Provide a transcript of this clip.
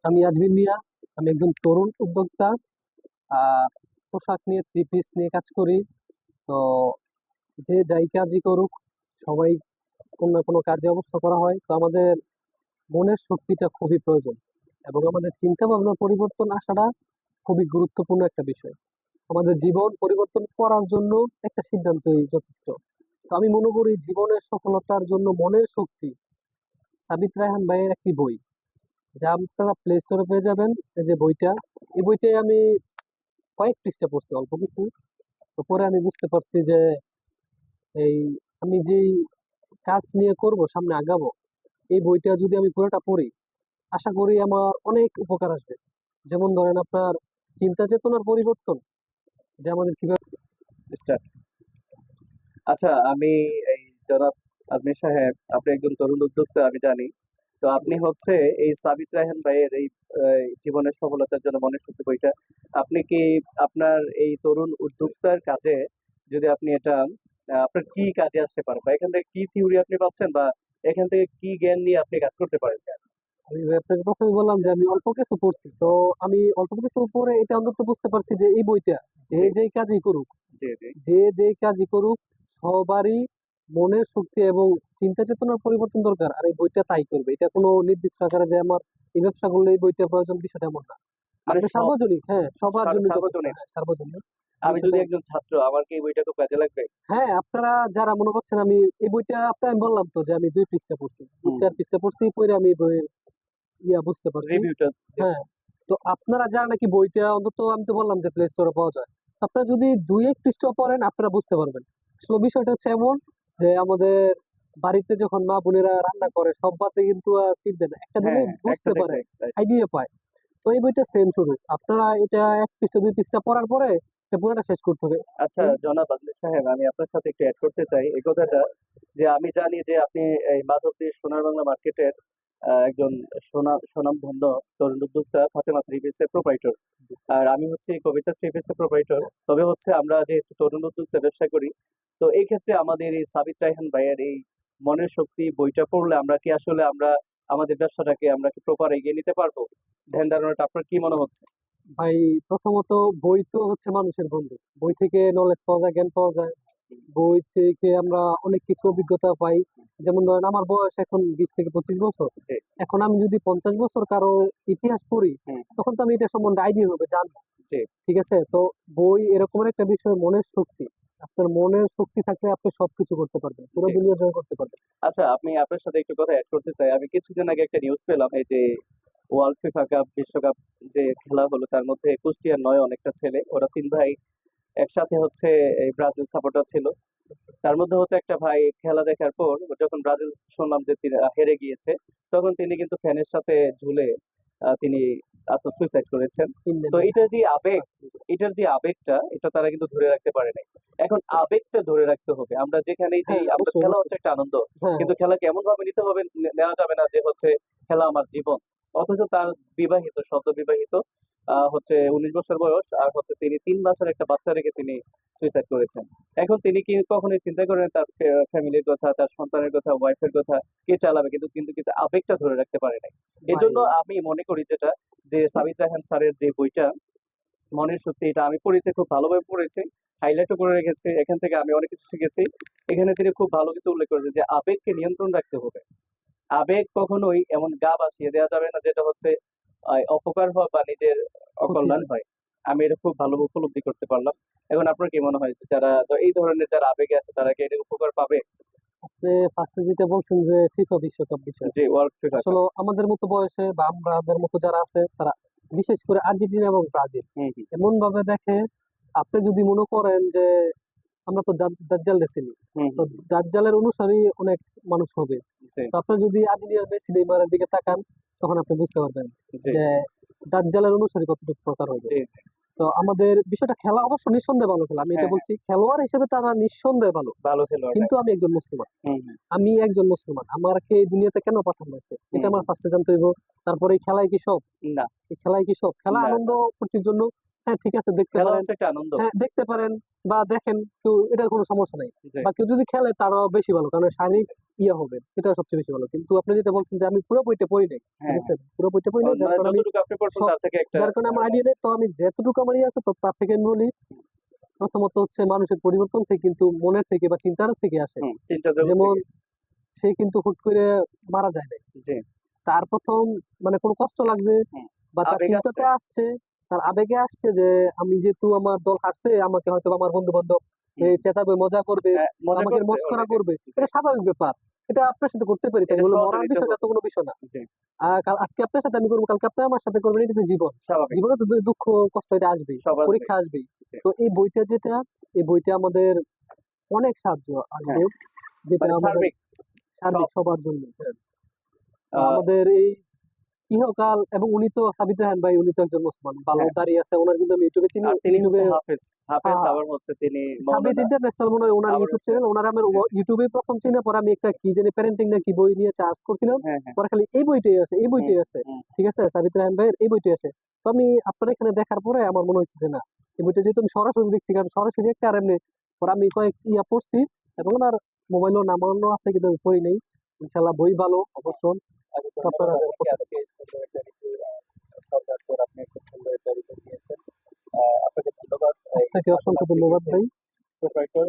আমি আজমির মিয়া। আমি একজন তরুণ উদ্যোক্তা। পোশাক নিয়ে, থ্রি পিস নিয়ে কাজ করি। তো যে যাই কাজই করুক, সবাই কোনো না কোনো কাজে অবশ্য করা হয়। তো আমাদের মনের শক্তিটা খুবই প্রয়োজন, এবং আমাদের চিন্তা ভাবনার পরিবর্তন আসাটা খুবই গুরুত্বপূর্ণ একটা বিষয়। আমাদের জীবন পরিবর্তন করার জন্য একটা সিদ্ধান্তই যথেষ্ট। তো আমি মনে করি জীবনের সফলতার জন্য মনের শক্তি সাবিত রায়হান ভাইয়ের একটি বই, যা আপনারা প্লে স্টোরে পেয়ে যাবেন। এই যে বইটা, এই বইটাই আমি কয়েক পৃষ্ঠা পড়ছি, অল্প কিছু। তো পরে আমি বুঝতে পারছি যে এই আমি যেই কাজ নিয়ে করব, সামনে আগাবো, এই বইটা যদি আমি পুরোটা পড়ি, আশা করি আমার অনেক উপকার আসবে। যেমন ধরেন আপনার চিন্তা চেতনার পরিবর্তন, যে আমাদের কিভাবে। স্টার্ট। আচ্ছা, আমি এই জনাব আজমির সাহেব, আপনি একজন তরুণ উদ্যোক্তা আমি জানি। তো আপনি হচ্ছে এই সাবিত রায়হান ভাইয়ের এই জীবনের সফলতার জন্য মনের শক্তি বইটা, আপনি কি আপনার এই তরুণ উদ্যোক্তার কাজে, যদি আপনি এটা আপনার কি কাজে আসতে পারে, বা এখান থেকে কি থিওরি আপনি পাচ্ছেন, বা এখান থেকে কি জ্ঞান নিয়ে আপনি কাজ করতে পারেন? আমি আপনাকে প্রথমে বললাম যে আমি অল্প কিছু পড়ছি। তো আমি অল্প কিছু পড়ে এটা অন্তত বুঝতে পারছি যে এই বইটা যে জি যেই কাজই করুক, জি জি। যে যেই কাজই করুক, সবারই মনের শক্তি এবং চিন্তা চেতনার পরিবর্তন দরকার। আর এই বইটা তাই করবে। এটা কোনো নির্দিষ্ট আকারে যে আমার এই ব্যবসা করলে এই বইটা প্রয়োজন, বিষয়টা এমন না। মানে আপনি সব সার্বজনীন, হ্যাঁ, সবার জন্য যথেষ্ট। সার্বজনীন। হ্যাঁ, সার্বজনীন আমি যদি বিষয়টা। একজন ছাত্র, আমার কি এই বইটা খুব কাজে লাগবে? হ্যাঁ, আপনারা যারা মনে করছেন, আমি এই বইটা আপনার আমি বললাম তো যে আমি 2 পৃষ্ঠা পড়ছি, দুই হুম, চার পৃষ্ঠা পড়ছি, পড়ে আমি এই বইয়ের বুঝতে পারছি। রিভিউটা হ্যাঁ। দিচ্ছেন। তো আপনারা যারা নাকি বইটা অন্তত, আমি তো বললাম যে প্লে স্টোরে পাওয়া যায়, আপনারা যদি 2-1 পৃষ্ঠা পড়েন, আপনারা বুঝতে পারবেন। আসলে বিষয়টা হচ্ছে এমন যে আমাদের বাড়িতে যখন মা বোনেরা রান্না করে, সব ভাতে কিন্তু আর টিপ দেয় না, একটা দিলে হ্যাঁ, একটা বুঝতে পারে, দেখবে, রাইট। আইডিয়া পায়। তো এই বইটা সেম শুরু, আপনারা এটা 1 পৃষ্ঠা 2 পৃষ্ঠা পড়ার পরে এটা পুরোটা শেষ করতে হবে। আচ্ছা জনাব আজমির সাহেব, আমি আপনার সাথে একটু অ্যাড করতে চাই এই কথাটা, যে আমি জানি যে আপনি এই মাধবদীর সোনার বাংলা মার্কেটের একজন সুনামধন্য তরুণ উদ্যোক্তা, ফাতেমা থ্রি পিসের প্রোপাইটর। আর আমি হচ্ছে কবিতা থ্রি পিসের প্রোপাইটর। তবে হচ্ছে আমরা যেহেতু তরুণ উদ্যোক্তা ব্যবসা করি, তো এই ক্ষেত্রে আমাদের এই সাবিত রায়হান ভাইয়ের এই মনের শক্তি বইটা পড়লে আমরা কি আসলে আমাদের ব্যবসাটাকে আমরা কি প্রপার এগিয়ে নিতে পারবো? ধ্যান ধারণাটা আপনার কি মনে হচ্ছে? ভাই, প্রথমত বই তো হচ্ছে মানুষের বন্ধু। বই থেকে নলেজ পাওয়া যায়, জ্ঞান পাওয়া যায়। বই থেকে আমরা অনেক কিছু অভিজ্ঞতা পাই। যেমন ধরেন আমার বয়স এখন 20 থেকে 25 বছর। জি। এখন আমি যদি 50 বছর কারো ইতিহাস পড়ি, হুম। তখন তো আমি এটা সম্বন্ধে আইডিয়া হবে, জানবো। জি। ঠিক আছে? তো বই এরকমের একটা বিষয়, মনের শক্তি। আপনার মনের শক্তি থাকলে আপনি সবকিছু করতে পারবেন, পুরো জি। দুনিয়া জয় করতে পারবেন। আচ্ছা, আমি আপনার সাথে একটু কথা এড করতে চাই। আমি কিছুদিন আগে একটা নিউজ পেলাম, এই যে ওয়ার্ল্ড ফিফা কাপ বিশ্বকাপ যে খেলা হলো, তার মধ্যে কুষ্টিয়ার নয়ন একটা ছেলে, ওরা তিন ভাই একসাথে হচ্ছে এই ব্রাজিল সাপোর্টার ছিল। তার মধ্যে হচ্ছে একটা ভাই খেলা দেখার পর, যখন ব্রাজিল শুনলাম যে তিনি হেরে গিয়েছে, তখন তিনি কিন্তু ফ্যানের সাথে ঝুলে তিনি আত্মসুইসাইড করেছেন। তো এটার যে আবেগ, এটার যে আবেগটা, এটা তারা কিন্তু ধরে রাখতে পারে নাই। এখন আবেগটা ধরে রাখতে হবে। আমরা যেখানেই হ্যাঁ, যেই, আমরা অবশ্যই, খেলা অবশ্যই। হচ্ছে একটা আনন্দ, হ্যাঁ, কিন্তু খেলাকে এমন ভাবে নিতে হবে, নেওয়া যাবে না যে হচ্ছে খেলা আমার জীবন। অথচ তার বিবাহিত, সদ্য বিবাহিত, হচ্ছে 19 বছর বয়স, আর হচ্ছে তিনি 3 মাসের একটা বাচ্চা রেখে তিনি সুইসাইড করেছেন। এখন তিনি কি কখনোই চিন্তা করেন তার ফ্যামিলির কথা, তার সন্তানের কথা, ওয়াইফের কথা, কে চালাবে? কিন্তু কিন্তু কিন্তু আবেগটা ধরে রাখতে পারে নাই। ভাই। এজন্য আমি মনে করি যেটা, যে সাবিত রায়হান স্যারের যে বইটা মনের শক্তি, এটা আমি পড়েছি, খুব ভালোভাবে পড়েছি, হাইলাইটও করে রেখেছি। এখান থেকে আমি অনেক কিছু শিখেছি। এখানে তিনি খুব ভালো কিছু উল্লেখ করেছেন যে আবেগকে নিয়ন্ত্রণ রাখতে হবে। আবেগ কখনোই এমন গা ভাসিয়ে দেওয়া যাবে না যেটা হচ্ছে অপকার হয় বা নিজের ক্ষতি অকল্যাণ হয়। হয়। আমি এটা খুব ভালো উপলব্ধি করতে পারলাম। এখন আপনার কি মনে হয় যে যারা তো এই ধরনের যারা আবেগে আছে, তারা কি এটা উপকার পাবে? আপনি ফার্স্টে যেটা বলছেন যে ফিফা বিশ্বকাপ বিষয়, যে ওয়ার্ল্ড ফিফা কাপ। আসলে আমাদের মতো বয়সে বা আমাদের মতো যারা আছে, তারা বিশেষ করে আর্জেন্টিনা এবং ব্রাজিল হুম হুম। এমন ভাবে দেখে। আপনি যদি মনে করেন যে আমরা তো দাজ্জাল চিনি, হুম তো হুম। দাজ্জালের অনুসারী অনেক মানুষ হবে। জি তো আপনি যদি আর্জেন্টিনার মেসি নেইমারের দিকে তাকান, তখন আপনি বুঝতে পারবেন জি যে দাজ্জালের অনুসারী কতটুকু প্রকার হবে। জি জি। তো আমাদের বিষয়টা, খেলা অবশ্য নিঃসন্দেহে ভালো খেলা, আমি এটা হ্যাঁ হ্যাঁ। বলছি, খেলোয়াড় হিসেবে তারা নিঃসন্দেহে ভালো। ভালো খেলোয়াড়, কিন্তু রাইট। আমি একজন মুসলমান, হুম হুম। আমি একজন মুসলমান, আমাকে এই দুনিয়াতে কেন পাঠানো হয়েছে, এটা হুম আমার হুম। ফার্স্টে জানতে হইব। তারপরে এই খেলায় কি সব, না এই খেলায় কি সব খেলা না আনন্দ না। ফুর্তির জন্য। হ্যাঁ ঠিক আছে দেখতে খেলা পারেন, হচ্ছে একটা আনন্দ। হ্যাঁ দেখতে পারেন বা দেখেন, কেউ এটা কোনো সমস্যা নাই। জি বা কেউ যদি খেলে তারও বেশি ভালো, কারণ শারীরিক জি। ইয়ে হবে, এটা সবচেয়ে বেশি ভালো। কিন্তু আপনি যেটা বলছেন যে আমি পুরো বইটা পড়ি নাই, ঠিক হ্যাঁ আছে, হ্যাঁ। পুরো বইটা পড়ি নাই, যার মানে কারণে আমি যতটুকু আপনি পড়ছেন সব, তার থেকে একটা যার কারণে আমার ধারণা আইডিয়া আছে। নেই। তো আমি যেতটুকু আমার ইয়ে আছে তো তার থেকে আমি বলি। প্রথমত হচ্ছে মানুষের পরিবর্তন থেকে কিন্তু মনের থেকে বা চিন্তার থেকে আসে। হুম, চিন্তা জগৎ যেমন থেকে। সে কিন্তু হুট করে মারা যায় নাই, জি। তার প্রথম মানে কোনো কষ্ট লাগছে হুম। বা তার আবেগ আসছে। চিন্তাতে আসছে, তার আবেগে আসছে যে আমি যেহেতু আমার দল হারছে, আমাকে হয়তো আমার বন্ধু বান্ধব হুম। চেতাবে, মজা করবে, হ্যাঁ, মজা আমাকে করছে মস্করা অলরেডি। করবে, জি। এটা স্বাভাবিক ব্যাপার। এটা আপনার সাথে করতে পারি, তাই এটা বলে মরার সহযোগিতা বিষয়টা তো কোনো বিষয় না। জি, আজকে আপনার সাথে আমি করবো, কালকে আপনি আমার সাথে করবেন, এটা তো জীবন। স্বাভাবিক। জীবনে তো দুঃখ কষ্ট এটা আসবেই, সব আসবে। পরীক্ষা আসবেই। জি। তো এই বইটা যেটা, এই বইটা আমাদের অনেক সাহায্য হ্যাঁ, আসবে, যেটা মানে আমাদের সার্বিক সার্বিক সব সবার জন্য। হ্যাঁ। তো আ আমাদের এই ইহকাল, এবং উনি তো সাবিত রায়হান ভাই, উনি তো একজন মুসলমান, ভালো হ্যাঁ। দাঁড়িয়ে আছে, ওনার কিন্তু আমি ইউটিউবে চিনি, আর তিনি ইউটিউবে। হচ্ছে হাফেজ। হাফেজ হ্যাঁ হ্যাঁ, আবার হচ্ছে তিনি সাবিত মাওলানা ইন্টারন্যাশনাল মনে হয় ওনার আবার ইউটিউব হচ্ছে চ্যানেল, ওনার আমি জি, জি। ইউটিউবে প্রথম চিনে, পরে আমি একটা কি জানি প্যারেন্টিং না কি বই নিয়ে চার্জ করছিলাম, হ্যাঁ, হ্যাঁ। পরে খালি এই বইটাই আছে, এই হুম, বইটাই আছে, হুম। ঠিক আছে, সাবিত রায়হান ভাইয়ের এই বইটাই আছে। তো আমি আপনার এখানে দেখার পরে আমার মনে হয়েছে যে না, এই বইটা যেহেতু আমি সরাসরি দেখছি, কারণ সরাসরি একটা আর এমনি, পরে আমি কয়েক ইয়া পড়ছি, এবং ওনার মোবাইলও নামানো আছে কিন্তু আমি পড়ি নাই। ইনশাল্লাহ বই ভালো অবশ্যই। আচ্ছা, তো আপনারা ধন্যবাদ যারা আপনাকে। পড়তে আজকে এই সুন্দর একটা রিভিউ সরকার পর আপনি একটা সুন্দর একটা রিভিউ দিয়েছেন। আপনাকে ধন্যবাদ। এই আপনাকে অসংখ্য মাধ্যমে ধন্যবাদ লিখেছেন ভাই। প্রোপ্রাইটর।